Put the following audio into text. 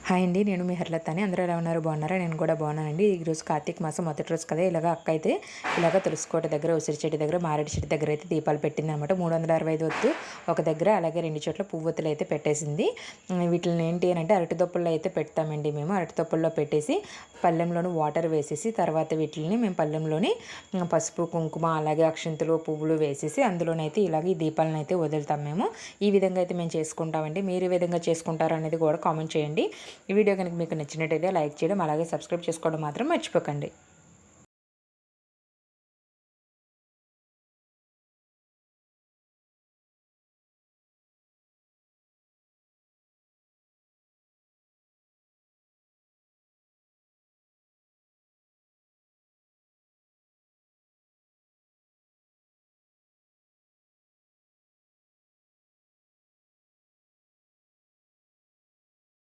Hi అండి, నేను మీ హర్లతాని. అందరూ ఎలా ఉన్నారు? బాగున్నారా? నేను కూడా బాగున్నానండి. ఈరోజు కార్తీక మాసం మొదటి రోజు కదా. అక్క అయితే తులసికోట దగ్గర, ఉసిరి చెట్టు దగ్గర, మారేడు చెట్టు దగ్గర అయితే దీపాలు పెట్టింది అనమాట. 365 ఒత్తు ఒక దగ్గర, అలాగే 2 చోట్ల పువ్వొత్తులు అయితే పెట్టేసింది. వీటిని ఏంటి అని అంటే అరటి దొప్పుల్లో అయితే పెడతామండి మేము. అరటి దొప్పుల్లో పెట్టేసి పళ్ళెంలోని వాటర్ వేసేసి, తర్వాత వీటిని మేము పళ్ళెంలోని పసుపు, కుంకుమ, అలాగే అక్షింతలు, పువ్వులు వేసేసి అందులోనైతే ఈ దీపాలను అయితే వదులుతాం మేము. ఈ విధంగా అయితే మేము చేసుకుంటామండి. మీరు ఏ విధంగా చేసుకుంటారు అనేది కూడా కామెంట్ చేయండి. ఈ వీడియో కనుక మీకు నచ్చినట్టయితే లైక్ చేయడం, అలాగే సబ్స్క్రైబ్ చేసుకోవడం మాత్రం మర్చిపోకండి.